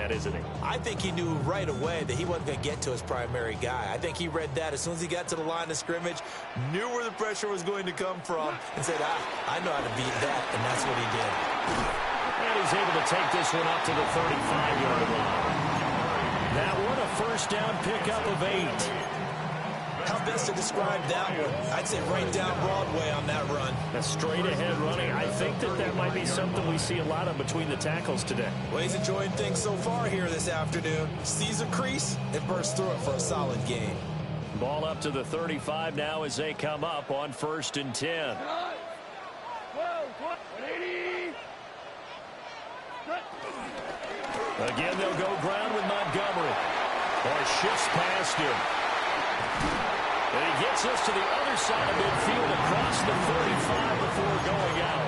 that, isn't he? I think he knew right away that he wasn't going to get to his primary guy. I think he read that as soon as he got to the line of scrimmage, knew where the pressure was going to come from, and said, I know how to beat that, and that's what he did. And he's able to take this one up to the 35-yard line. That one, a first down pickup of 8. How best to describe that one? I'd say right down Broadway on that run. A straight-ahead running. I think that might be something we see a lot of between the tackles today. Well, he's enjoying things so far here this afternoon. Sees a crease and bursts through it for a solid gain. Ball up to the 35 now as they come up on 1st and 10. Again, they'll go ground with Montgomery. Or shifts past him. And he gets us to the other side of midfield across the 35 before going out.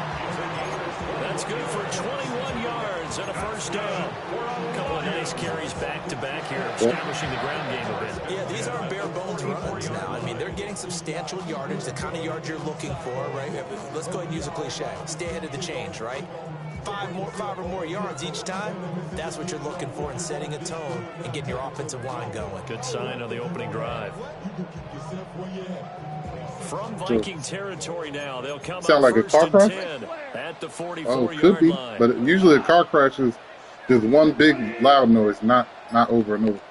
That's good for 21 yards and a first down. A couple of nice carries back-to-back here, establishing the ground game a bit. Yeah, these aren't bare-bones runs now. I mean, they're getting substantial yardage, the kind of yards you're looking for, right? Let's go ahead and use a cliche. Stay ahead of the change, right? 5 or more yards each time, that's what you're looking for in setting a tone and getting your offensive line going. Good sign on the opening drive. From Viking territory now, they'll come Sound like a car crash? At the 44-yard Oh, it could be, line. but usually a car crash is just one big loud noise, not over and over.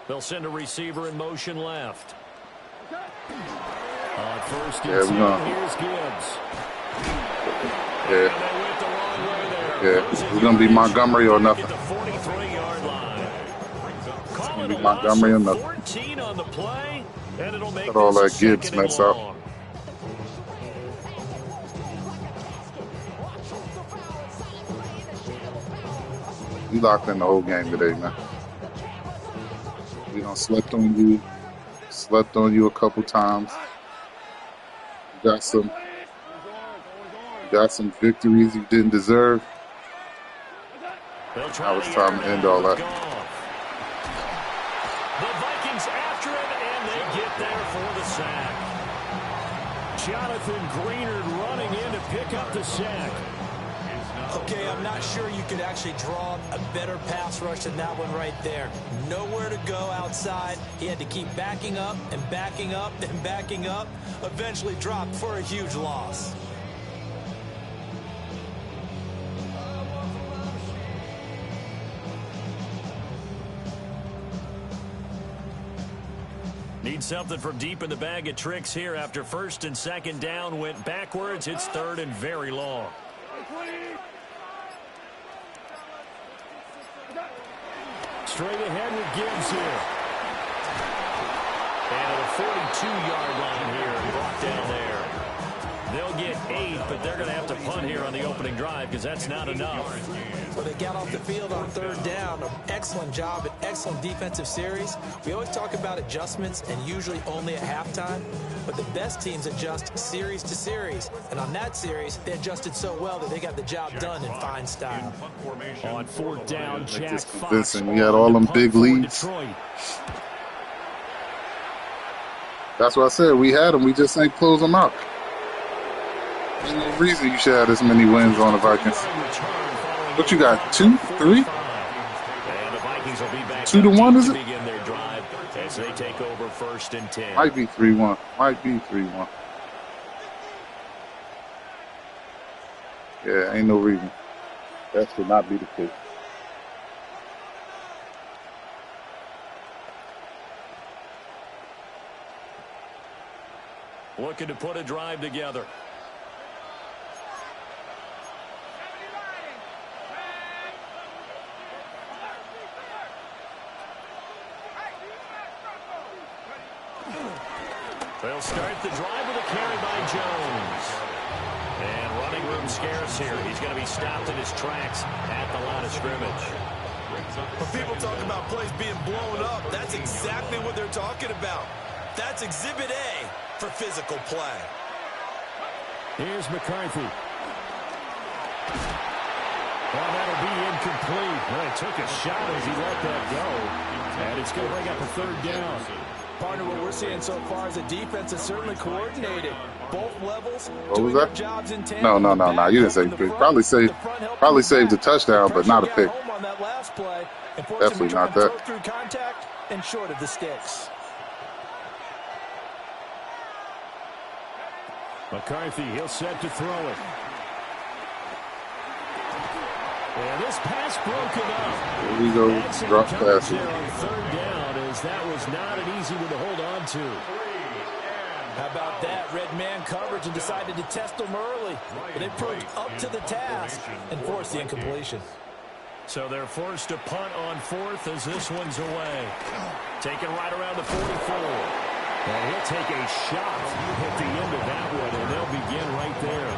They'll send a receiver in motion left. On 1st and 10, here's Gibbs. Yeah. It's going to be Montgomery or nothing. The 43-yard line. It's going to be Montgomery or nothing. 14 on the play, and it'll make all that Gibbs mess up. We locked in the whole game today, man. We done slept on you a couple times. Got some victories you didn't deserve. Now it's time to end all that. The Vikings after him, and they get there for the sack. Jonathan Greenard running in to pick up the sack. Okay, I'm not sure you could actually draw a better pass rush than that one right there. Nowhere to go outside. He had to keep backing up and backing up and backing up. Eventually dropped for a huge loss. Need something from deep in the bag of tricks here after 1st and 2nd down went backwards. It's 3rd and very long. Straight ahead with Gibbs here. And at a 42-yard line here, brought down there. They'll get 8, but they're going to have to punt here on the opening drive because that's not enough. Well, they got off the field on 3rd down. An excellent job, an excellent defensive series. We always talk about adjustments and usually only at halftime, but the best teams adjust series to series. And on that series, they adjusted so well that they got the job done in fine style. On 4th down, Jack Fox. We had all them big leads. That's what I said. We had them. We just ain't close them out. There's no reason you should have this many wins on the Vikings. What you got, 2, 3? 2-1, is it? As they take over 1st and 10. Might be 3-1. Might be 3-1. Yeah, ain't no reason. That should not be the case. Looking to put a drive together. They'll start the drive with a carry by Jones. And running room scarce here. He's going to be stopped in his tracks at the line of scrimmage. When people talk about plays being blown up, that's exactly what they're talking about. That's Exhibit A for physical play. Here's McCarthy. Well, that'll be incomplete. Well, he took a shot as he let that go. And it's going to bring up a 3rd down. Partner, what we're seeing so far is the defense is certainly coordinated. Both levels What was doing their that? jobs in No. tandem. You didn't say pick. Probably saved the touchdown, but not a pick. On that last play, and Definitely not throw that. through contact and short of the sticks. McCarthy, he'll set to throw it. And this pass broken up. Here we go. Drop pass. There on third down, as that was not an easy one to hold on to. How about that? Red man coverage and decided to test them early. But it proved up to the task and forced the incompletion. So they're forced to punt on fourth as this one's away. Taken right around the 44. And he'll take a shot at the end of that one, and they'll begin right there.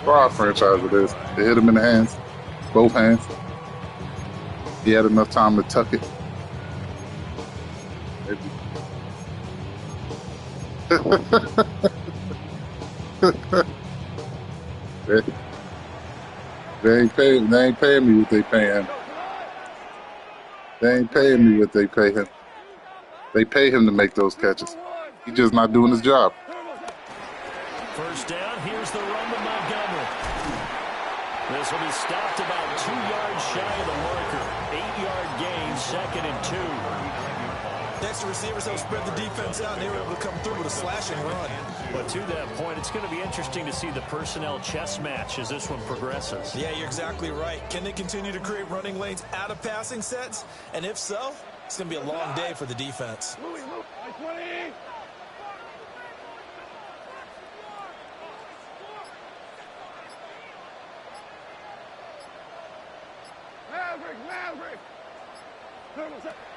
For our franchise, it is. They hit him in the hands. Both hands. He had enough time to tuck it. They ain't paying me what they pay him. They ain't paying me what they pay him. They pay him to make those catches. He's just not doing his job. First down, here's the run to Montgomery. This will be stopped about 2 yards shy of the marker. 8-yard gain, 2nd and 2. Next to receivers, they'll spread the defense out, and they were able to come through with a slashing run. But to that point, it's going to be interesting to see the personnel chess match as this one progresses. Yeah, you're exactly right. Can they continue to create running lanes out of passing sets? And if so, it's going to be a long day for the defense.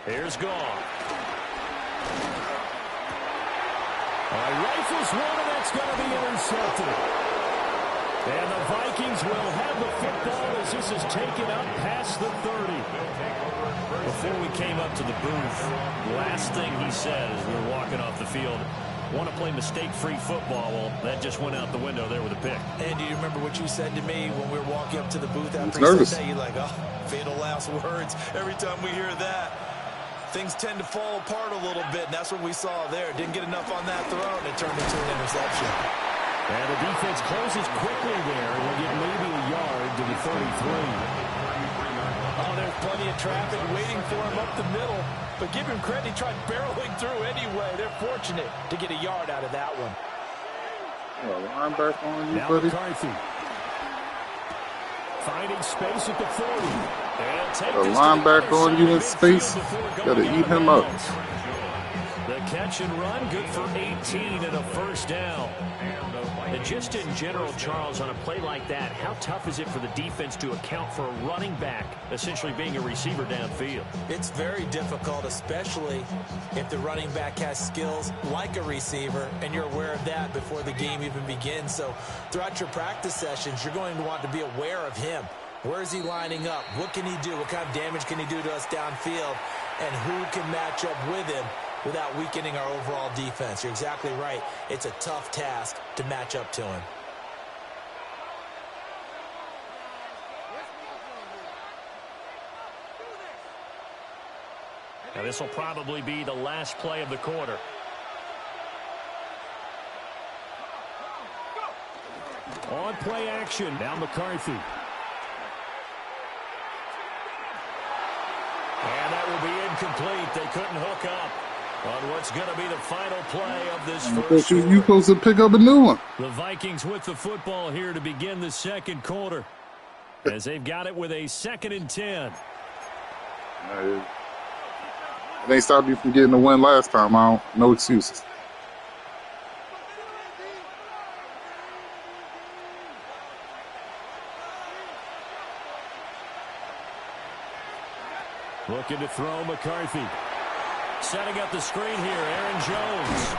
Here's Gone. Rifles one, and that's going to be intercepted. And the Vikings will have the football as this is taken up past the 30. Before we came up to the booth, last thing he said as we were walking off the field, want to play mistake-free football. Well, that just went out the window there with a pick. And do you remember what you said to me when we were walking up to the booth after you said that? You're like, oh, fatal last words. Every time we hear that, things tend to fall apart a little bit, and that's what we saw there. Didn't get enough on that throw, and it turned into an interception. And the defense closes quickly there. We'll get maybe a yard to the 33. Oh, there's plenty of traffic waiting for him up the middle. But give him credit, he tried barreling through anyway. They're fortunate to get a yard out of that one. Linebacker on you, now buddy. McCarthy. Finding space at the 40. A linebacker on you in space. Gotta eat him up. The catch and run, good for 18 and a first down. And just in general, Charles, on a play like that, how tough is it for the defense to account for a running back essentially being a receiver downfield? It's very difficult, especially if the running back has skills like a receiver, and you're aware of that before the game even begins. So throughout your practice sessions, you're going to want to be aware of him. Where is he lining up? What can he do? What kind of damage can he do to us downfield? And who can match up with him without weakening our overall defense? You're exactly right. It's a tough task to match up to him. Now this will probably be the last play of the quarter. On play action, now McCarthy. And that will be incomplete. They couldn't hook up on what's going to be the final play of this first quarter. You supposed to pick up a new one. The Vikings with the football here to begin the second quarter as they've got it with a 2nd and 10. They stopped you from getting a win last time. No excuses. Looking to throw McCarthy. Setting up the screen here, Aaron Jones.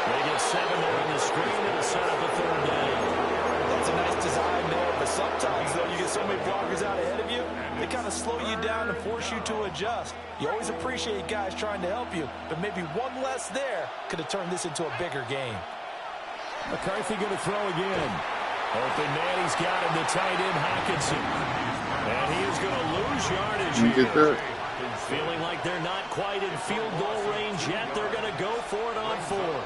They get 7 there on the screen. It'll set up a 3rd down. That's a nice design there, but sometimes, though, you get so many blockers out ahead of you, they kind of slow you down and force you to adjust. You always appreciate guys trying to help you, but maybe one less there could have turned this into a bigger game. McCarthy going to throw again. Open man, he's got him, the tight end, Hockenson. And he is going to lose yardage You get here. that? Feeling like they're not quite in field goal range yet. They're going to go for it on 4th.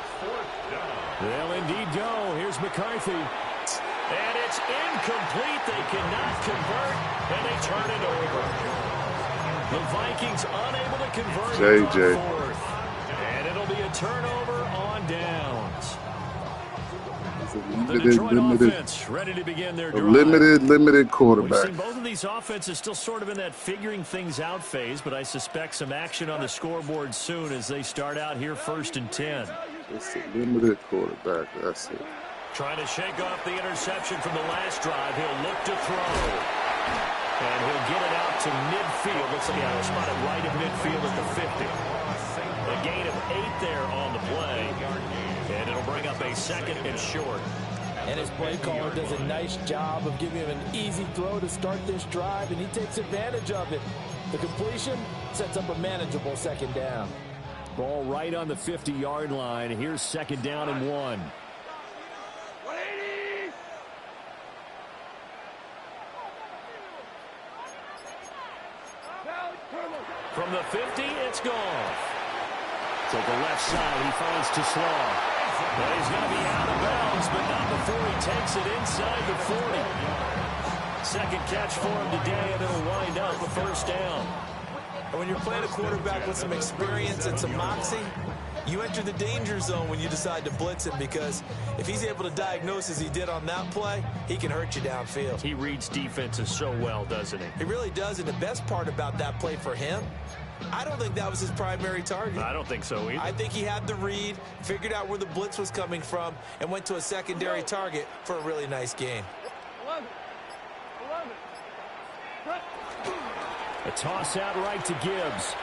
They'll indeed go. Here's McCarthy. And it's incomplete. They cannot convert, and they turn it over. The Vikings unable to convert on 4th. And it'll be a turnover on downs. The Detroit offense ready to begin their drive. Limited quarterback. We've seen both of these offenses still sort of in that figuring things out phase, but I suspect some action on the scoreboard soon as they start out here 1st and 10. It's a limited quarterback. That's it. Trying to shake off the interception from the last drive. He'll look to throw. And he'll get it out to midfield. Looks like he'll spot it right at midfield at the 50. A gain of 8 there on the play. And it'll bring up a 2nd and short. And his play caller does a nice job of giving him an easy throw to start this drive, and he takes advantage of it. The completion sets up a manageable 2nd down. Ball right on the 50-yard line. Here's 2nd down and 1. From the 50, it's Goff. To the left side, he finds to Slaw. Well, he's going to be out of bounds, but not before he takes it inside the 40. 2nd catch for him today, and it'll wind up a 1st down. And when you're playing a quarterback with some experience and some moxie, you enter the danger zone when you decide to blitz him, because if he's able to diagnose as he did on that play, he can hurt you downfield. He reads defenses so well, doesn't he? He really does, and the best part about that play for him, I don't think that was his primary target. I don't think so either. I think he had the read, figured out where the blitz was coming from, and went to a secondary target for a really nice gain. A toss out right to Gibbs.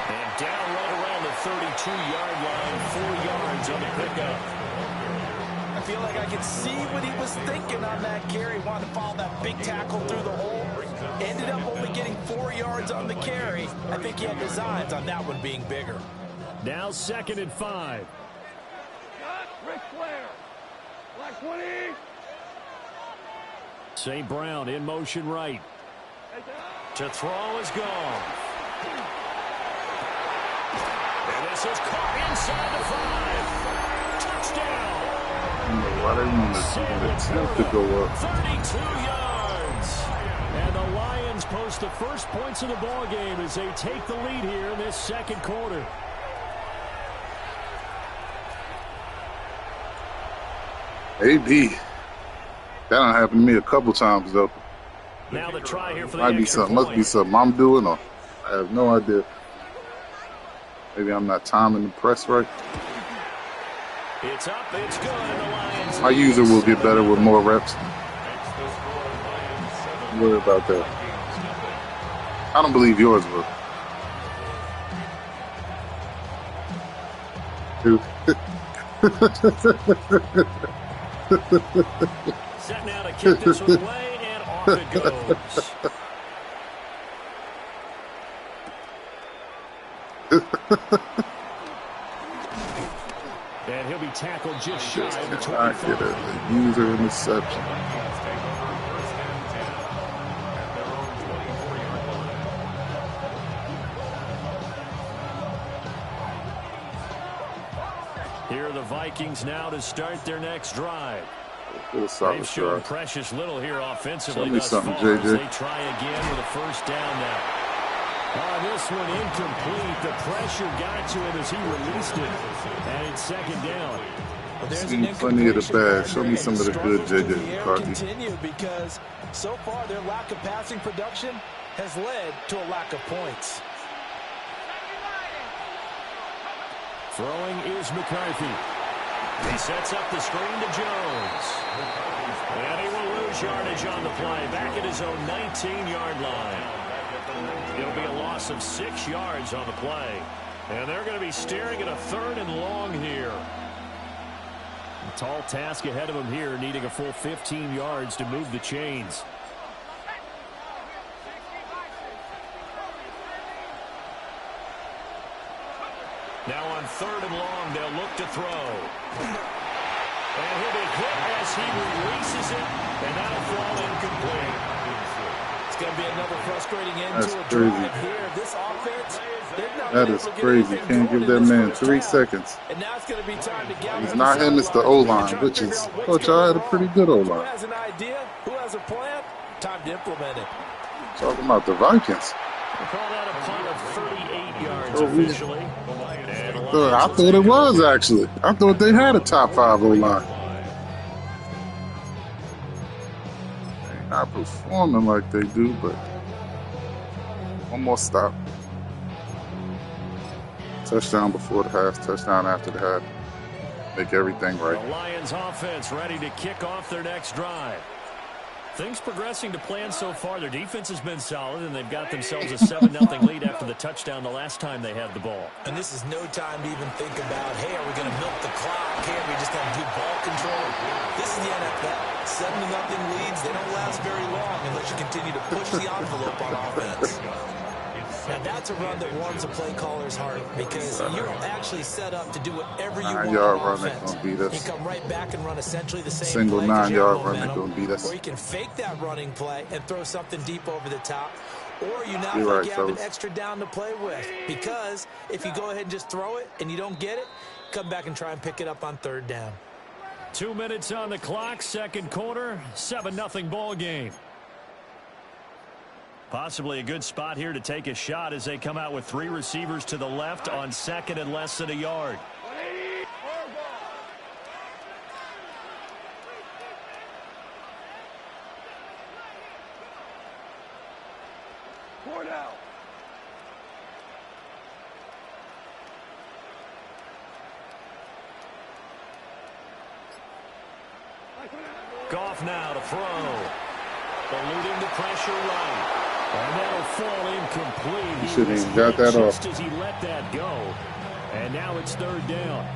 And down right around the 32-yard line, 4 yards on the pickup. I feel like I can see what he was thinking on that carry. Wanted to follow that big tackle through the hole. Ended up only getting 4 yards on the carry. I think he had designs on that one being bigger. Now 2nd and 5. St. Brown in motion right. To throw is gone. And this is caught inside the 5. Touchdown. Why they want to attempt to go up? 32 yards. And the Lions post the first points of the ball game as they take the lead here in this 2nd quarter. AD. That done happened to me a couple times though. Now the try here for the Might be something. Must be something I'm doing, or I have no idea. Maybe I'm not timing the press right. It's up, it's good, and the Lions. My user will get better with more reps. Don't worry about that. I don't believe yours will. Set now to kick this one away, and off it goes. And he'll be tackled just shy of the 25. I get it. The user interception. Here are the Vikings now to start their next drive. They've shown precious little here offensively thus far as JJ. they try again with a 1st down now. This one incomplete. The pressure got to him as he released it. And it's 2nd down. Well, there's seen plenty of the bad. Show me some of the good, JJ McCarthy. Continue, because so far their lack of passing production has led to a lack of points. Throwing is McCarthy. He sets up the screen to Jones. And he will lose yardage on the play. Back at his own 19-yard line. It'll be a loss of 6 yards on the play. And they're going to be staring at a 3rd and long here. A tall task ahead of him here, needing a full 15 yards to move the chains. Now on 3rd and long, they'll look to throw. And he'll be hit as he releases it, and that'll fall incomplete. It's going to be another frustrating end That's to a crazy. drive here. This offense, That is crazy. Can't give that man 3 seconds. And now it's going to be time to gather. It's not him, it's the O-line, which is, coach, y'all had a pretty good Who O-line. has an idea? Who has a plan? Time to implement it. Talking about the Vikings. We'll call that a punt of 38 yards officially. I thought it was, actually. I thought they had a top 5 O-line. They're not performing like they do, but one more stop. Touchdown before the half, touchdown after the half. Make everything right. The Lions offense ready to kick off their next drive. Things progressing to plan so far. Their defense has been solid, and they've got themselves a 7-0 lead after the touchdown the last time they had the ball. And this is no time to even think about, hey, are we going to milk the clock? Hey, are we just going to do ball control? This is the NFL. 7-0 leads, they don't last very long unless you continue to push the envelope on offense. Now, that's a run that warms a play caller's heart because you're actually set up to do whatever you want 9-yard on run offense. that gonna beat us. You come right back and run essentially the same Single play 'cause you 9-yard have run that momentum, gonna beat us. or you can fake that running play and throw something deep over the top, or you now You're think right, you have an fellas. extra down to play with because if you go ahead and just throw it and you don't get it, come back and try and pick it up on 3rd down. 2 minutes on the clock, second quarter, 7-0 ball game. Possibly a good spot here to take a shot as they come out with 3 receivers to the left on 2nd and less than a yard. Goff now to throw. Eluding the pressure right. And that'll fall incomplete. You shouldn't even got that off. Just as he let that go. And now it's 3rd down.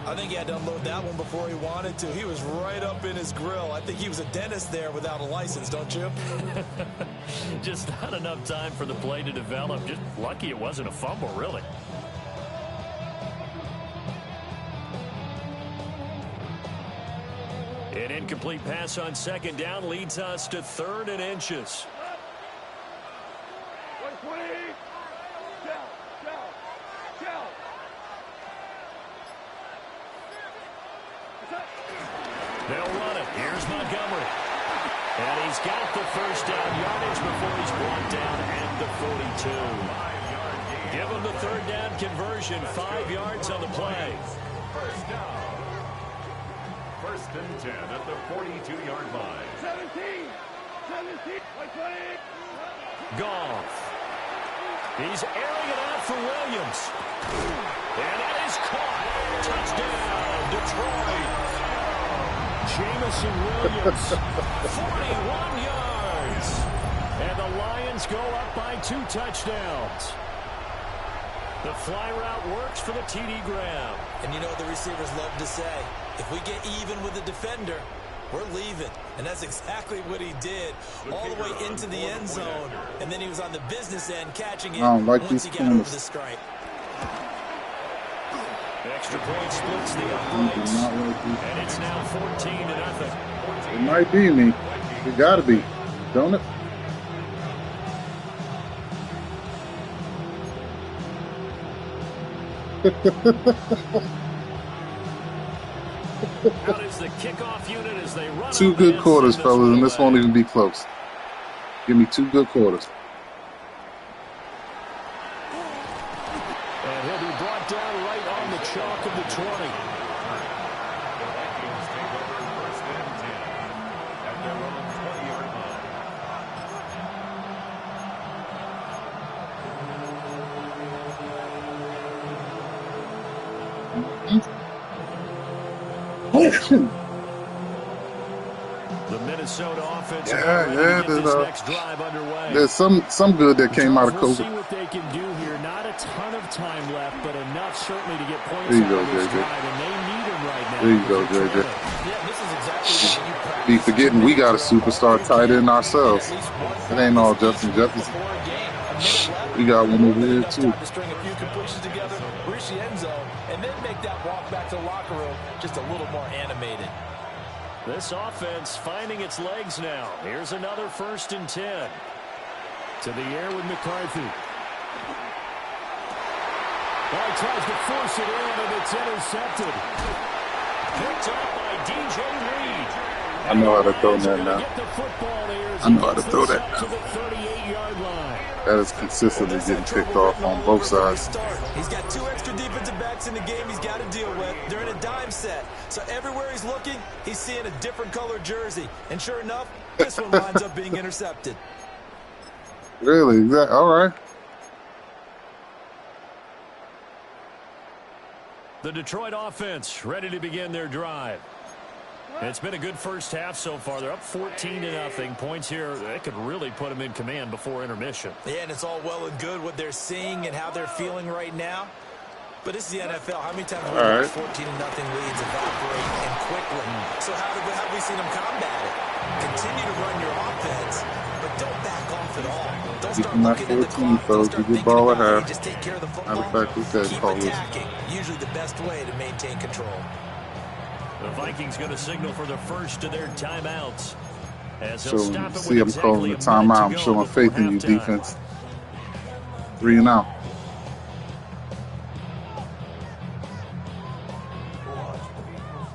I think he had to unload that one before he wanted to. He was right up in his grill. I think he was a dentist there without a license, don't you? Just not enough time for the play to develop. Just lucky it wasn't a fumble, really. An incomplete pass on 2nd down leads us to 3rd and inches. They'll run it. Here's Montgomery. And he's got the 1st down yardage before he's brought down at the 42. Give him the 3rd down conversion. 5 yards on the play. 1st and 10 at the 42-yard line. 17. Goff. He's airing it out for Williams. And it is caught. Touchdown, Detroit. Jamison Williams, 41 yards. And the Lions go up by 2 touchdowns. The fly route works for the TD Graham. And you know what the receivers love to say? If we get even with the defender, we're leaving. And that's exactly what he did. All the way into the end zone. And then he was on the business end catching it once he got over the stripe. Extra point splits the uprights. And it's now 14-0. It might be me. It gotta be. Don't it? Out is the kickoff unit as they run. 2 good quarters, fellas, and this won't even be close. Give me 2 good quarters. And he'll be brought down right on the chalk of the 20. The Minnesota offense. Next drive underway. There's some good that came out of We'll see COVID. what they can do here. Not a ton of time left, but enough certainly to get points There you out go, of this JJ. drive, and they need him right now. There you go, JJ. Yeah, this is exactly what you practice. Be forgetting we got a superstar tight end ourselves. It ain't all Justin Jefferson. We got one over here too. To string a few completions together, reach the end zone, and then make that walk back to the locker room just a little more animated. This offense finding its legs now. Here's another 1st and 10. To the air with McCarthy. Well, he tries to force it in, and it's intercepted. Picked up by DJ Reed. I know how to throw that now. I know how to throw that now. That is consistently getting picked off on both sides. He's got 2 extra defensive backs in the game he's got to deal with. They're in a dime set. So everywhere he's looking, he's seeing a different colored jersey. And sure enough, this one winds up being intercepted. Really? All right. The Detroit offense ready to begin their drive. It's been a good first half so far. They're up 14-0. Points here, that could really put them in command before intermission. Yeah, and it's all well and good what they're seeing and how they're feeling right now. But this is the NFL. How many times have we watched 14-0 leads evaporate and quickly? So how have we seen them combat it? Continue to run your offense, but don't back off at all. Don't start looking at the clock. Don't start thinking about how you just take care of the football. Keep attacking. Usually the best way to maintain control. The Vikings going to signal for the first of their timeouts. As they'll stop it with I'm calling the timeout. I'm showing faith in you, defense. 3 and out.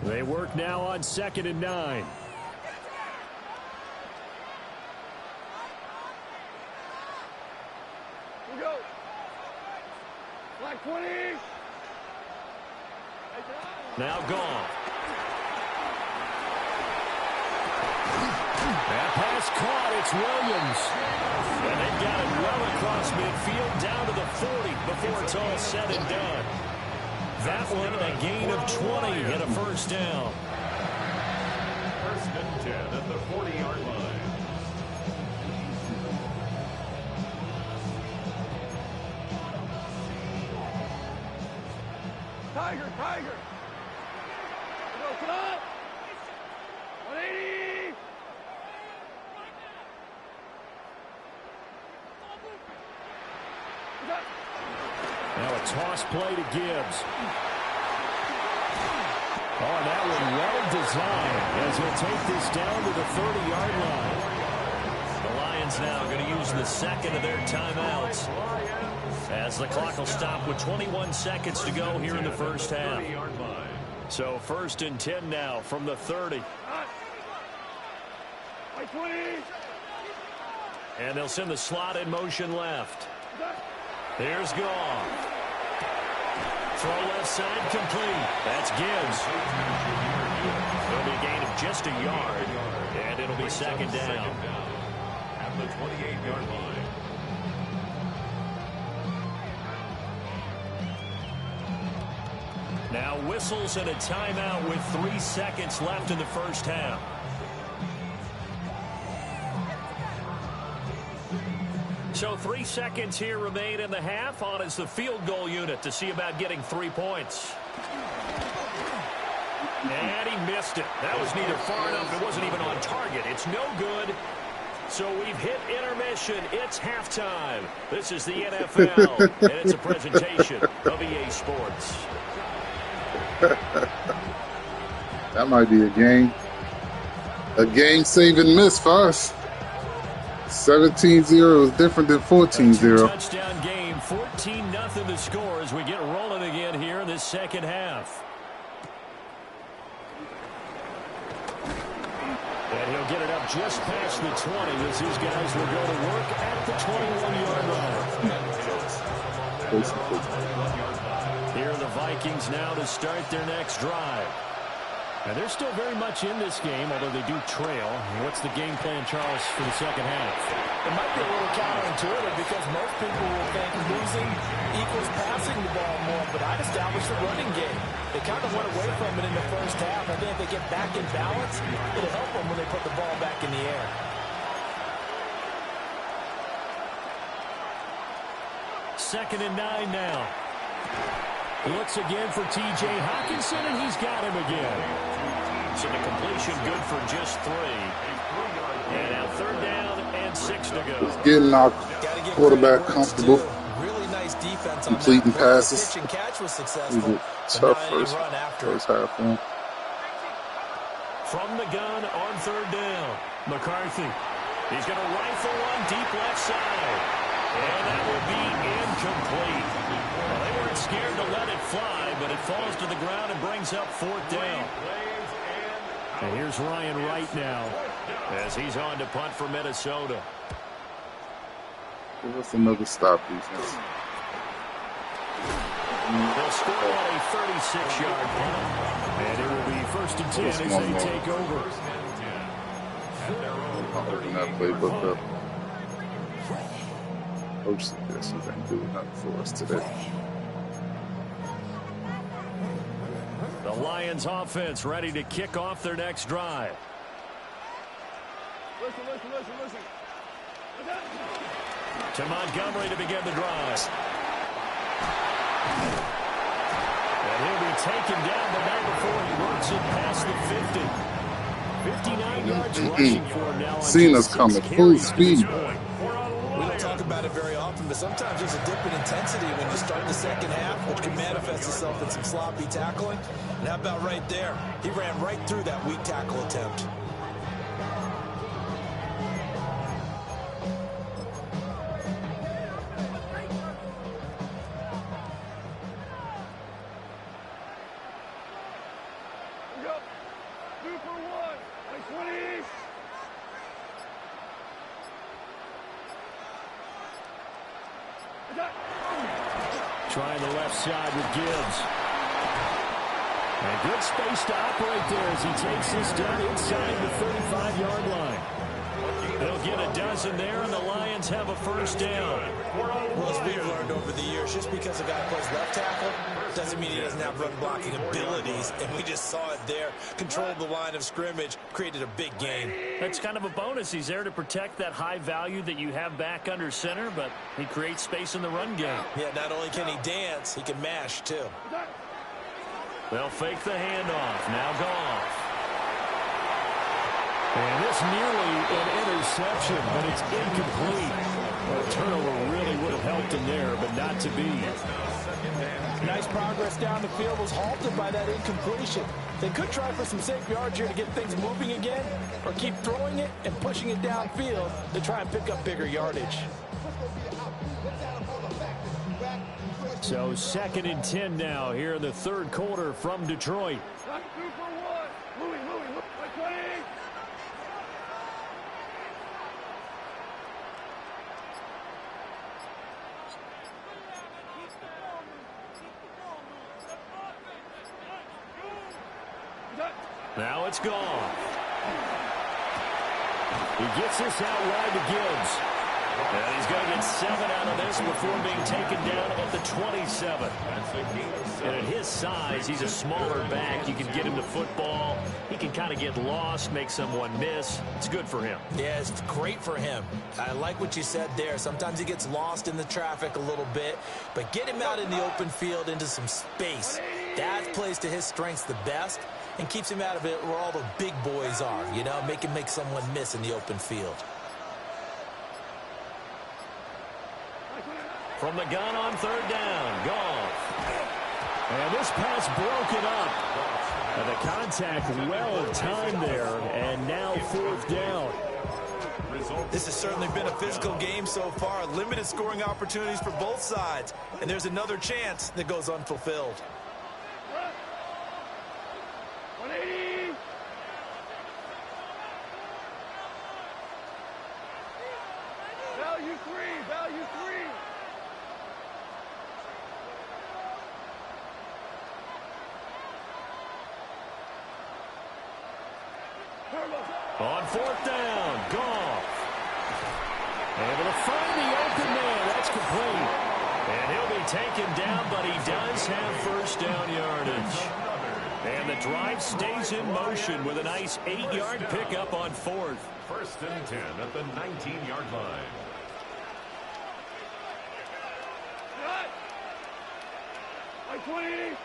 They work now on 2nd and 9. We go. Black 20. Now gone. That pass caught. It's Williams. And they've got it well across midfield down to the 40 before it's all said and done. That one a gain of 20 and a first down. First and 10 at the 40-yard line. Tiger, Tiger. Go, come on. 180. Now a toss play to Gibbs. Oh, that one well designed as he'll take this down to the 30-yard line. The Lions now going to use the second of their timeouts as the clock will stop with 21 seconds to go here in the first half. So 1st and 10 now from the 30. And they'll send the slot in motion left. Here's Goff. Throw left side complete. That's Gibbs. It'll be a gain of just a yard, and it'll be 2nd down. At the 28-yard line. Now whistles and a timeout with 3 seconds left in the first half. So 3 seconds here remain in the half. On is the field goal unit to see about getting 3 points. And he missed it. That was neither far enough. It wasn't even on target. It's no good. So we've hit intermission. It's halftime. This is the NFL, and it's a presentation of EA Sports. That might be a game. A game-saving miss for us. 17-0 is different than 14-0. Touchdown game, 14-0 the score as we get rolling again here in this second half. And he'll get it up just past the 20 as these guys will go to work at the 21-yard line. Here are the Vikings now to start their next drive. And they're still very much in this game, although they do trail. What's the game plan, Charles, for the second half? It might be a little counterintuitive because most people will think losing equals passing the ball more, but I'd establish the running game. They kind of went away from it in the first half. I think if they get back in balance, it'll help them when they put the ball back in the air. Second and 9 now. Looks again for T.J. Hockenson, and he's got him again. So the completion good for just 3. And now 3rd down and 6 to go. Just getting our quarterback comfortable. Really nice defense on completing that. passes. Pitch and catch was It successful. was a tough first half. From the gun on 3rd down. McCarthy. He's going to rifle one deep left side. And that will be incomplete. Well, they weren't scared to let it fly, but it falls to the ground and brings up 4th down. And here's Ryan Wright now as he's on to punt for Minnesota. Give us another stop defense. They'll score on a 36-yard punt. And it will be 1st and 10 as they take over. I'll open that playbook up. Coach suggests he ain't doing nothing for us today. The Lions offense ready to kick off their next drive. Listen. To Montgomery to begin the drive. And he'll be taken down, but not before he works it past the 50. 59 yards rushing for him now. Seen us coming full speed. We don't talk about it very often, but sometimes there's a dip in intensity when you start the second half, which can manifest itself in some sloppy tackling. And how about right there? He ran right through that weak tackle attempt. Trying the left side with Gibbs. And good space to operate there as he takes this down inside the 35-yard line. They'll get a dozen there, and the Lions have a 1st down. Well, as we've learned over the years, just because a guy plays left tackle doesn't mean he doesn't have run-blocking abilities, and we just saw it there. Controlled the line of scrimmage, created a big gain. That's kind of a bonus. He's there to protect that high value that you have back under center, but he creates space in the run game. Yeah, not only can he dance, he can mash, too. They'll fake the handoff. Now Goff. And this nearly an interception, but it's incomplete. Well, a turnover really would have helped him there, but not to be. Nice progress down the field was halted by that incompletion. They could try for some safe yards here to get things moving again, or keep throwing it and pushing it downfield to try and pick up bigger yardage. So 2nd and 10 now here in the 3rd quarter from Detroit. Now it's gone. He gets this out wide to Gibbs. And he's going to get 7 out of this before being taken down at the 27. And at his size, he's a smaller back. You can get him the football. He can kind of get lost, make someone miss. It's good for him. Yeah, it's great for him. I like what you said there. Sometimes he gets lost in the traffic a little bit, but get him out in the open field into some space. That plays to his strengths the best and keeps him out of it where all the big boys are, you know, make him make someone miss in the open field. From the gun on 3rd down, Goff. And this pass broken up. And the contact well timed there, and now 4th down. This has certainly been a physical game so far. Limited scoring opportunities for both sides. And there's another chance that goes unfulfilled. 180. Value 3. On 4th down, Goff. Able to find the open man. That's complete. And he'll be taken down, but he does have 1st down yardage. And the drive stays in motion with a nice 8-yard pickup on 4th. 1st and 10 at the 19-yard line. Like 20.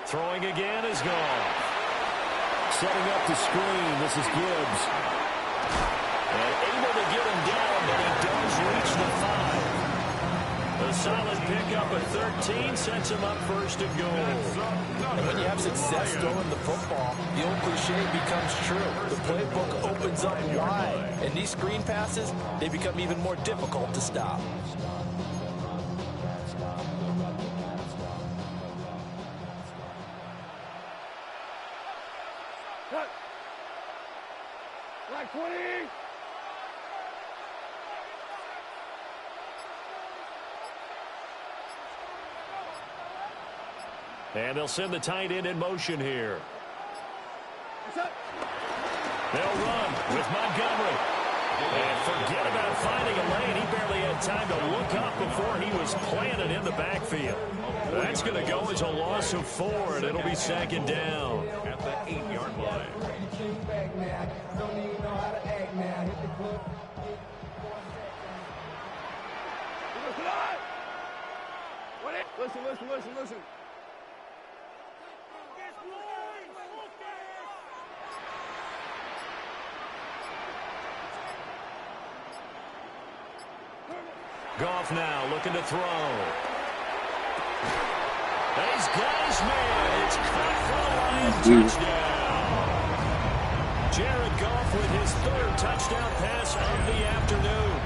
Throwing again is Goff. Setting up the screen. This is Gibbs. And able to get him down, but he does reach the 5. The a solid pickup at 13 sets him up first and goal. And when you have success throwing the football, the old cliche becomes true. The playbook opens up wide, and these screen passes, they become even more difficult to stop. Cut. Black 20. And they'll send the tight end in motion here. Set. They'll run with Montgomery. And forget about finding a lane. He barely had time to look up before he was planted in the backfield. That's going to go as a loss of 4, and it'll be second down. At the 8-yard line. Listen, listen, listen, listen. Goff now looking to throw. He's got his man. It's caught for a Lion touchdown. Jared Goff with his 3rd touchdown pass of the afternoon.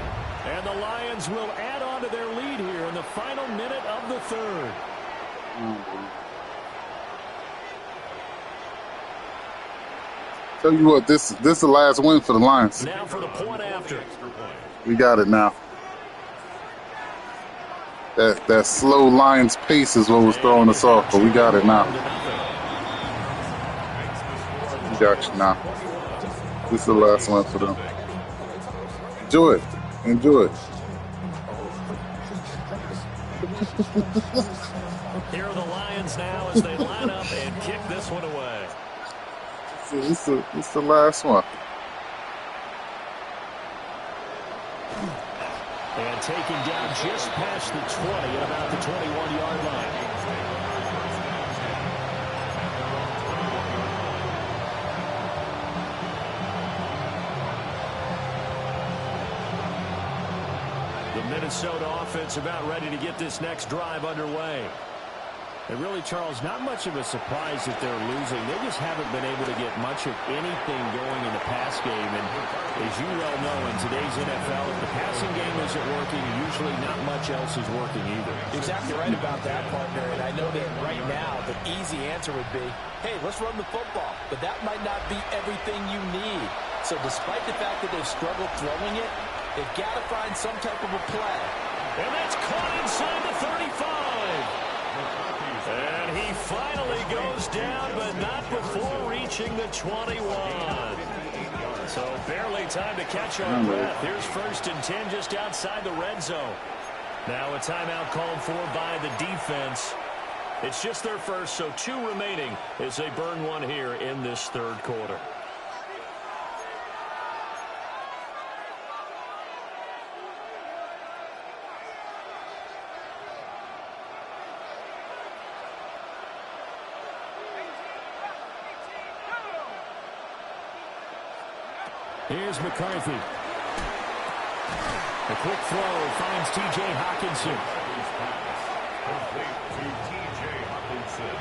And the Lions will add on to their lead here in the final minute of the 3rd. Tell you what, this is the last win for the Lions. Now for the point after. We got it now. That slow Lions pace is what was throwing us off, but we got it now. We got you now. This is the last one for them. Enjoy it. Enjoy it. Here are the Lions now as they line up and kick this one away. It's the last one. And taken down just past the 20 at about the 21-yard line. The Minnesota offense about ready to get this next drive underway. And really, Charles, not much of a surprise that they're losing. They just haven't been able to get much of anything going in the pass game. And as you well know, in today's NFL, if the passing game isn't working, usually not much else is working either. Exactly right about that, partner. And I know that right now the easy answer would be, hey, let's run the football. But that might not be everything you need. So despite the fact that they've struggled throwing it, they've got to find some type of a play. And that's caught inside the 35. And he finally goes down, but not before reaching the 21. So barely time to catch our breath. Here's 1st and 10 just outside the red zone. Now a timeout called for by the defense. It's just their first, so 2 remaining as they burn one here in this 3rd quarter. Here's McCarthy. A quick throw finds T.J. Hawkinson. Complete to T.J. Hawkinson.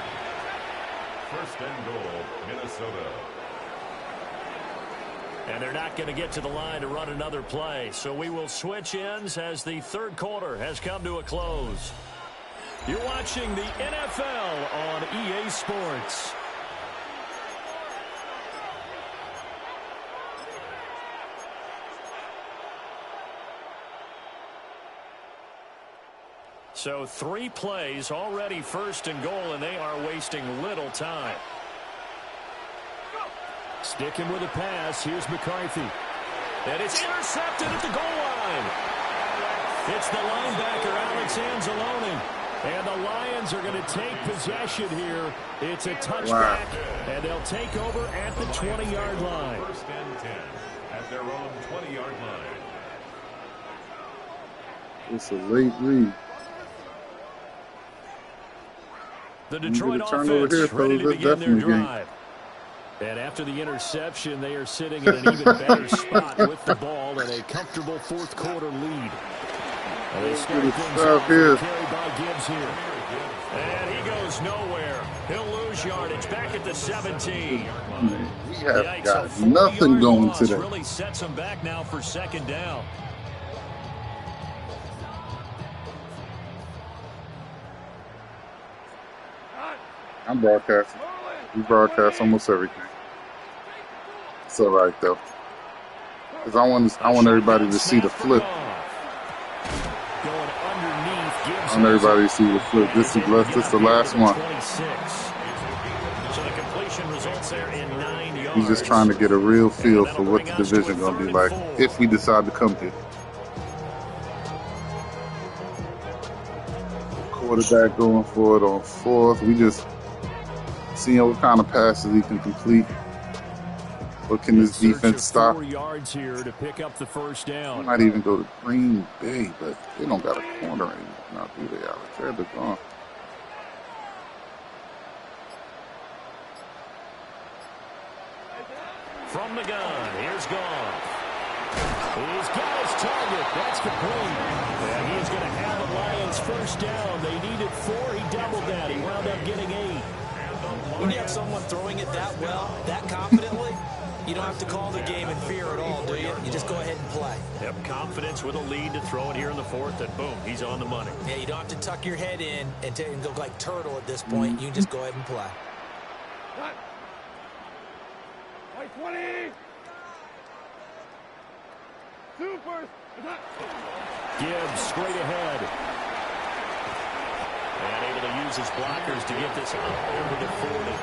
1st and goal, Minnesota. And they're not going to get to the line to run another play. So we will switch ends as the 3rd quarter has come to a close. You're watching the NFL on EA Sports. So 3 plays already 1st and goal, and they are wasting little time. Sticking with a pass. Here's McCarthy. And it's intercepted at the goal line. It's the linebacker, Alex Anzalone. And the Lions are going to take possession here. It's a touchback, and they'll take over at the 20-yard line. 1st and 10 at their own 20-yard line. It's a late read. The Detroit offense ready to begin their drive. And after the interception, they are sitting in an even better spot with the ball and a comfortable 4th quarter lead. And they start Good things stuff off here. with a carry by Gibbs here. And he goes nowhere. He'll lose yardage back at the 17. We have Yikes, a got 40-yard nothing going loss today. really sets him back now for second down. I'm broadcasting. We broadcast almost everything. It's all right though, because I want everybody to see the flip. Going underneath, Gibbs. I want everybody to see the flip. This is the last one. 26. So the completion results there in 9 yards. He's just trying to get a real feel for what the division gonna be like if we decide to come here. Quarterback going for it on fourth. We just seeing what kind of passes he can complete. What can this defense stop? 4 yards here to pick up the first down. They might even go to Green Bay, but they don't got a corner anymore. Now, do they, Alex? They're gone. From the gun, here's Goff. He's got his target. That's complete. And he is going to have the Lions first down. They needed 4. He doubled that. He wound up getting 8. When you have someone throwing it that well, that confidently, you don't have to call the game in fear at all, do you? You just go ahead and play. Yep, confidence with a lead to throw it here in the fourth, and boom, he's on the money. Yeah, you don't have to tuck your head in and go like turtle at this point. You can just go ahead and play. White 20. Super. Gibbs straight ahead. And able to use his blockers to get this over the 40.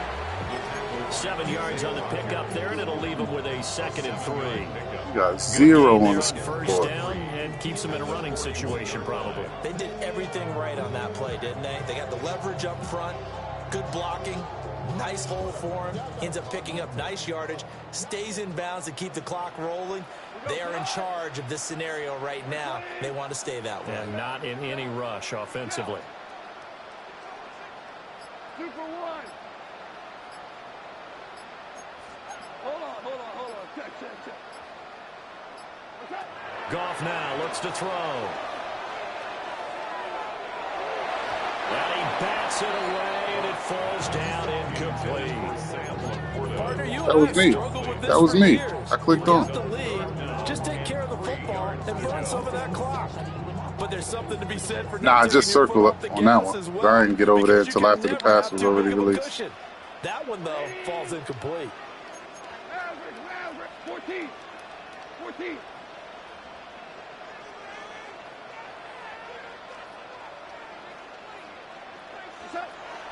7 yards on the pickup there, and it'll leave him with a 2nd and 3. You got 0 on the First scoreboard. down, and keeps him in a running situation probably. They did everything right on that play, didn't they? They got the leverage up front, good blocking, nice hole for him, ends up picking up nice yardage, stays in bounds to keep the clock rolling. They are in charge of this scenario right now. They want to stay that way. And not in any rush offensively. Super 1. Hold on. Check. Okay. Goff now looks to throw. And he bats it away, and it falls down incomplete. Partner, you That was me. That was me. I clicked on. The lead. Just take care of the football and burn some of that clock. But there's something to be said for Nah, I just circle up on that one. Well, I didn't get over there because until you after can the never pass have was too already big of a released. cushion. That one, though, falls incomplete. Maverick. 14.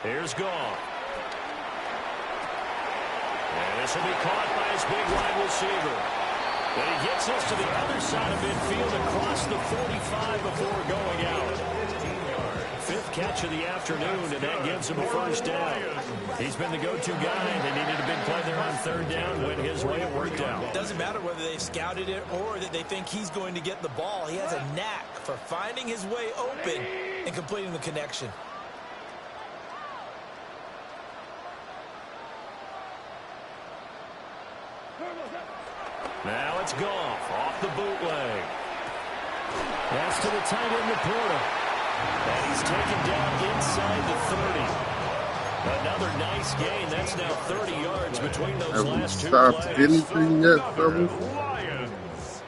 Here's Goff. And this will be caught by his big wide receiver. And he gets us to the other side of midfield across the 45 before going out. 5th catch of the afternoon, and that gives him a first down. He's been the go-to guy. They needed a big play there on 3rd down. Went his way, it worked out. It doesn't matter whether they've scouted it or that they think he's going to get the ball. He has a knack for finding his way open and completing the connection. Now it's Goff off the bootleg. Pass to the tight end, Laporta. And he's taken down inside the 30. Another nice gain. That's now 30 yards between those Have we last 2 stopped plays. anything yet, fellas? Lions.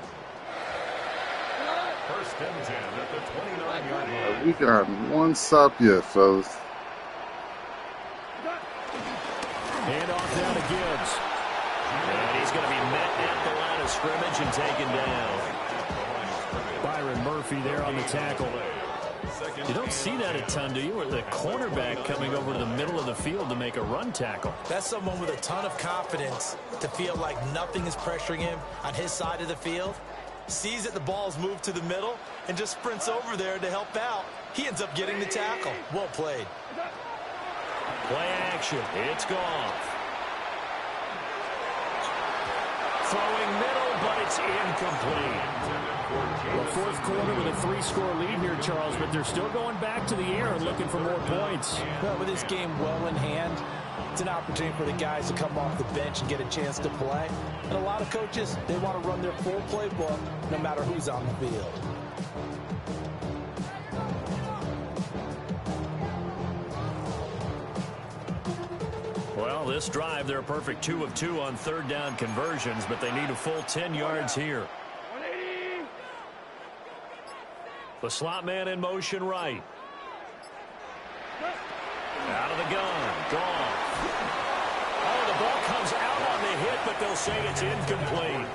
First and 10 at the 29-yard line. We got one stop yet, fellas. Hand off down to Gibbs. And he's going to be met at the line of scrimmage and taken down. Byron Murphy there on the tackle. You don't see that a ton, do you? Or the cornerback coming over to the middle of the field to make a run tackle. That's someone with a ton of confidence to feel like nothing is pressuring him on his side of the field. Sees that the ball's moved to the middle and just sprints over there to help out. He ends up getting the tackle. Well played. Play action. It's Goff. Throwing middle, but it's incomplete. Well, 4th quarter with a 3-score lead here, Charles, but they're still going back to the air and looking for more points. Well, with this game well in hand, it's an opportunity for the guys to come off the bench and get a chance to play. And a lot of coaches, they want to run their full playbook no matter who's on the field. Well, this drive, they're a perfect 2 of 2 on third down conversions, but they need a full 10 yards here. 180. The slot man in motion right. Out of the gun. Gone. Oh, the ball comes out on the hit, but they'll say it's incomplete.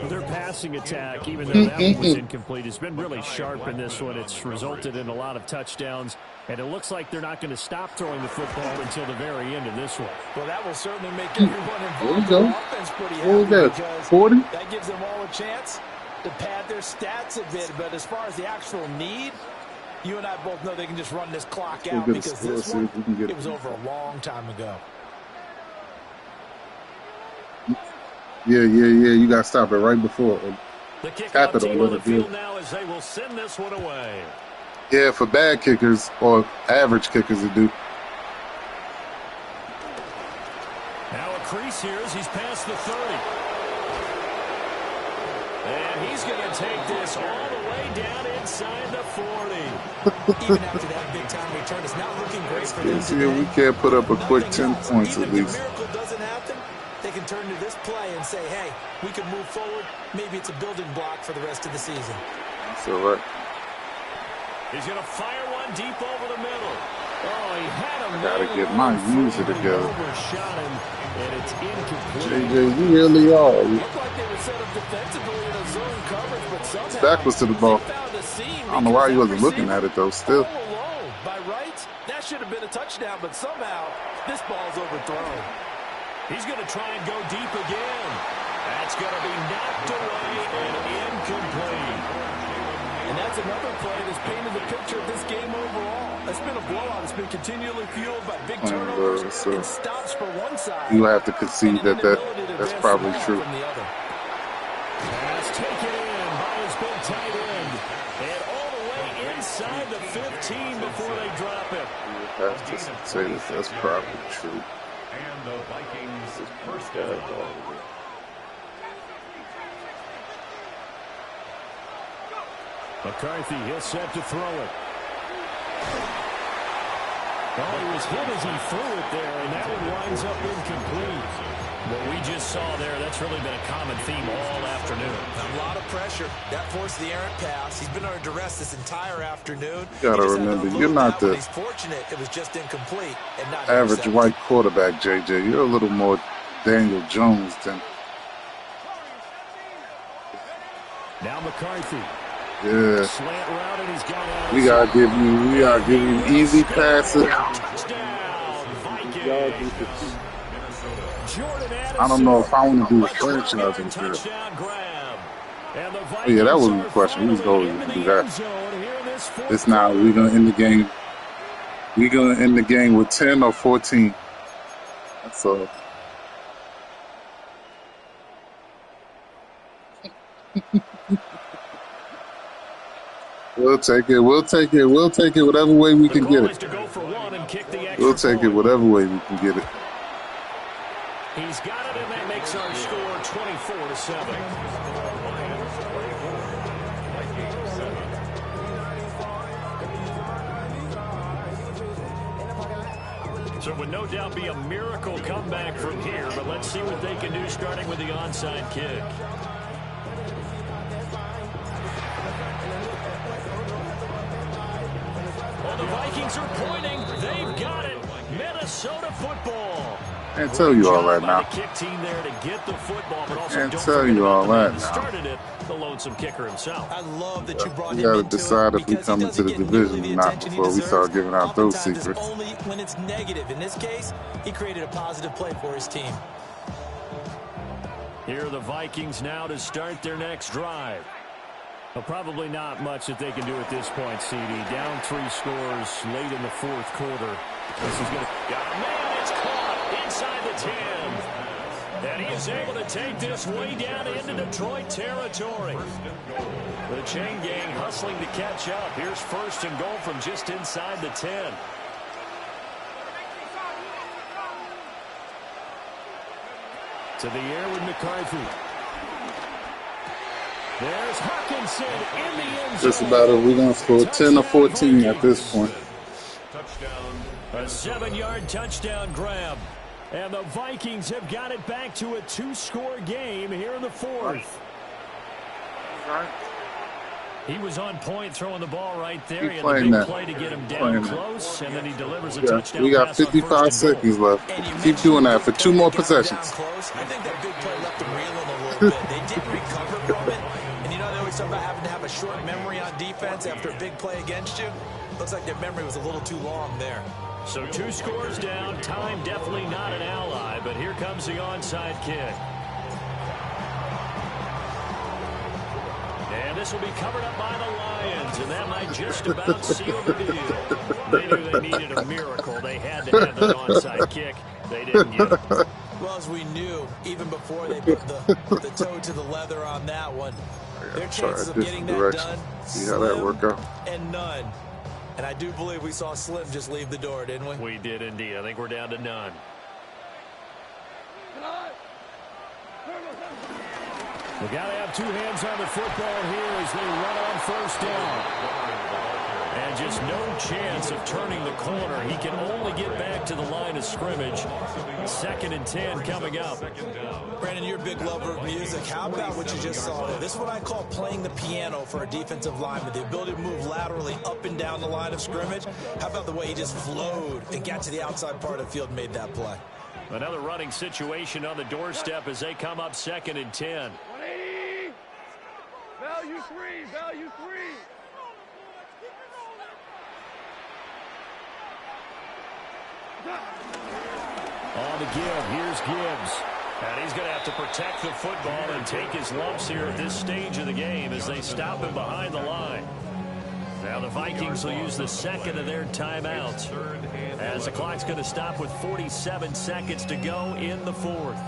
Their passing attack, even though that one was incomplete, has been really sharp in this one. It's resulted in a lot of touchdowns, and it looks like they're not going to stop throwing the football until the very end of this one. Well, that will certainly make everyone There involved we in go. the offense pretty What was happy that, because 40? that gives them all a chance to pad their stats a bit. But as far as the actual need, you and I both know they can just run this clock out get a because score, this see one, if we can get it was it. over a long time ago. Yeah. You got to stop it right before. The Tap kickoff it team or on let the it do field it. now as they will send this one away. Yeah, for bad kickers or average kickers to do. Now a crease here as he's past the 30. And he's going to take this all the way down inside the 40. Even after that big-time return, it's not looking great for them See, today. we can't put up a quick Nothing 10 else. points Even at if the least. miracle doesn't happen, they can turn to this play and say, hey, we can move forward. Maybe it's a building block for the rest of the season. That's all right. He's going to fire one deep over the middle. Oh, he had him. Gotta there. get my user He together. overshot him, and it's incomplete. JJ, you really are. Looked like they were set up defensively in a zone coverage, but somehow Backwards to the ball. they found a seam I don't know why he because wasn't that looking at it, though, receiver still. all alone. By rights, that should have been a touchdown, but somehow this ball's overthrown. He's going to try and go deep again. That's going to be knocked away and incomplete. And that's another play that's painted the picture of this game overall. It's been a blowout. It's been continually fueled by big turnovers so and stops for one side. You have to concede and that inability to that's advance probably the ball true. from the other. That's taken in by his big tight end. And all the way inside the 15 before they drop it. You have to say that that's probably true. And the Vikings first down. McCarthy, he'll set to throw it. Well, he was hit as he threw it there, and that one winds up incomplete. What we just saw there, that's really been a common theme all afternoon. A lot of pressure. That forced the errant pass. He's been under duress this entire afternoon. You gotta He just had to remember, unload you're not that one. the He's fortunate it was just incomplete and not average intercepted. white quarterback, JJ. You're a little more Daniel Jones than, Now McCarthy. yeah. Slant route, and he's got out. We gotta give you easy passes. Touchdown, Vikings. I don't know if I want to do a franchise in here. Touchdown grab. And the Oh, yeah, that Vikings wasn't are the question. We was finally going into to do the end that. zone here in this fourth It's not. quarter. We're gonna end the game. We're gonna end the game with 10 or 14. That's all. We'll take it. We'll take it. We'll take it whatever way we The can goal get is it. to go for one and kick the extra We'll take it point. whatever way we can get it. He's got it, and that makes our score 24-7. So it would no doubt be a miracle comeback from here, but let's see what they can do starting with the onside kick. Well, the Vikings are pointing. They've got it. Minnesota football. Can't tell you all that By now. the kick team there to get the football, but also Can't don't tell forget you about all the man that who now. started it, the lonesome kicker himself. I love that you brought We him gotta into decide it if we because come he into the doesn't get nearly division the or not attention he before we deserves. start giving out those Oftentimes it's secrets. only when it's negative. In this case, he created a positive play for his team. Here are the Vikings now to start their next drive. Well, probably not much that they can do at this point, CD. Down 3 scores late in the fourth quarter. This is going to... Man, it's caught inside the 10. And he is able to take this way down into Detroit territory. The chain gang hustling to catch up. Here's first and goal from just inside the 10. To the air with McCarthy. There's Hawkinson in the end zone. Just about it. We're gonna score 10 or 14 at this point. Touchdown. A 7-yard touchdown grab. And the Vikings have got it back to a 2-score game here in the fourth. Right. He was on point throwing the ball right there. He had playing the big that. play to get him down close, and then he delivers a Yeah, touchdown we got pass on 55 first and goal. seconds left. Keep doing that for 2 more possessions. I think that big play left them reeling a little bit. They didn't recover from it. And you know, they always talk about having to have a short memory on defense after a big play against you. Looks like their memory was a little too long there. So 2 scores down. Time definitely not an ally, but here comes the onside kick. And this will be covered up by the Lions, and that might just about seal the deal. They knew they needed a miracle. They had to have that onside kick. They didn't get it. Well, as we knew, even before they put the toe to the leather on that one, their chances of getting that done, see how that worked out. And none. And I do believe we saw Slim just leave the door, didn't we? We did indeed. I think we're down to none. We got to have 2 hands on the football here as they run on first down. And just no chance of turning the corner. He can only get back to the line of scrimmage. 2nd and 10 coming up. Brandon, you're a big lover of music. How about what you just saw there? This is what I call playing the piano for a defensive lineman. The ability to move laterally up and down the line of scrimmage. How about the way he just flowed and got to the outside part of the field and made that play? Another running situation on the doorstep as they come up 2nd and 10. 180. Value 3. Value 3. On the give, here's Gibbs. And he's going to have to protect the football and take his lumps here at this stage of the game as they stop him behind the line. Now the Vikings will use the 2nd of their timeouts as the clock's going to stop with 47 seconds to go in the 4th.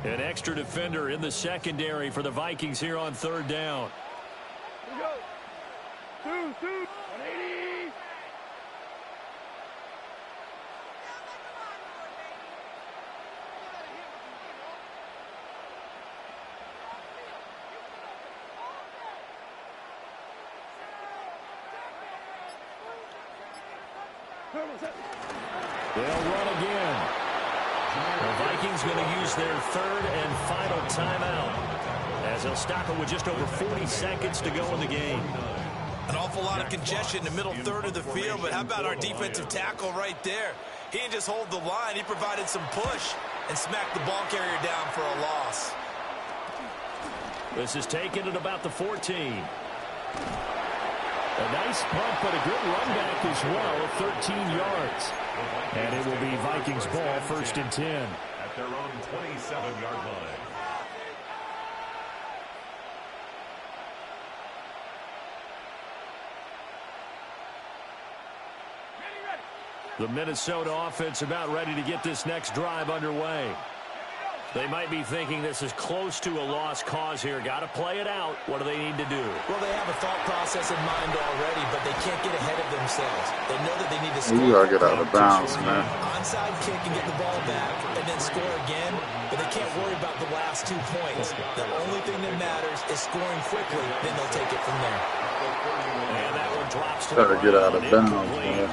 An extra defender in the secondary for the Vikings here on 3rd down. Here we go. 2. 180. They'll run again. The Vikings going to use their 3rd and final timeout as they'll stop it with just over 40 seconds to go in the game. An awful lot of congestion in the middle 3rd of the field, but how about our defensive tackle right there? He didn't just hold the line. He provided some push and smacked the ball carrier down for a loss. This is taken at about the 14. A nice punt, but a good run back as well at 13 yards. And it will be Vikings ball 1st and 10. At their own 27-yard line. The Minnesota offense about ready to get this next drive underway. They might be thinking this is close to a lost cause here. Got to play it out. What do they need to do? Well, they have a thought process in mind already, but they can't get ahead of themselves. They know that they need to score. You gotta get out of bounds, man. Onside kick and get the ball back and then score again, but they can't worry about the last 2 points. The only thing that matters is scoring quickly, then they'll take it from there. And that one drops to Gotta get out of bounds, man.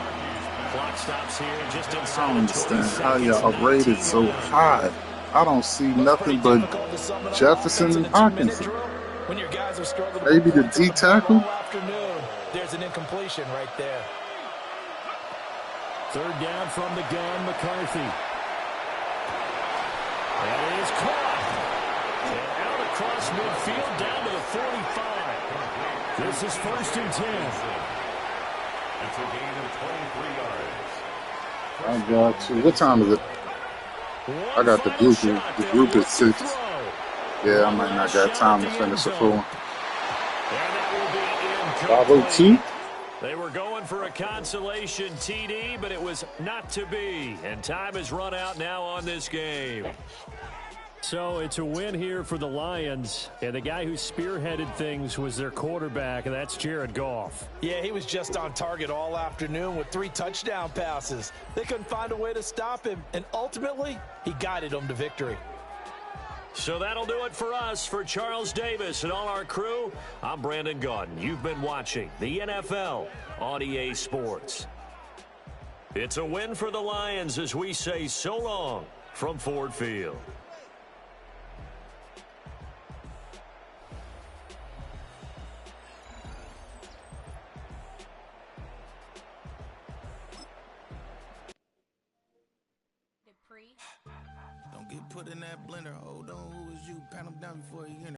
Clock stops here just I inside don't of 20 understand how seconds. y'all rated so high. I don't see nothing but Jefferson and Hawkinson. When your guys are struggling, Maybe the D tackle. There's an incompletion right there. 3rd down from the gun, McCarthy. And it is caught. And out across midfield down to the 45. This is 1st and 10. It's a gain of 23 yards. I got you. What time is it? I got the group. The group is 6. Yeah, I might not got time to finish the full. 5:02. They were going for a consolation TD, but it was not to be. And time has run out now on this game. So it's a win here for the Lions, and the guy who spearheaded things was their quarterback, and that's Jared Goff. Yeah, he was just on target all afternoon with 3 touchdown passes. They couldn't find a way to stop him, and ultimately, he guided them to victory. So that'll do it for us. For Charles Davis and all our crew, I'm Brandon Gaudin. You've been watching the NFL on EA Sports. It's a win for the Lions as we say so long from Ford Field. Don't get put in that blender. Hold on, who is you? Pat him down before you enter.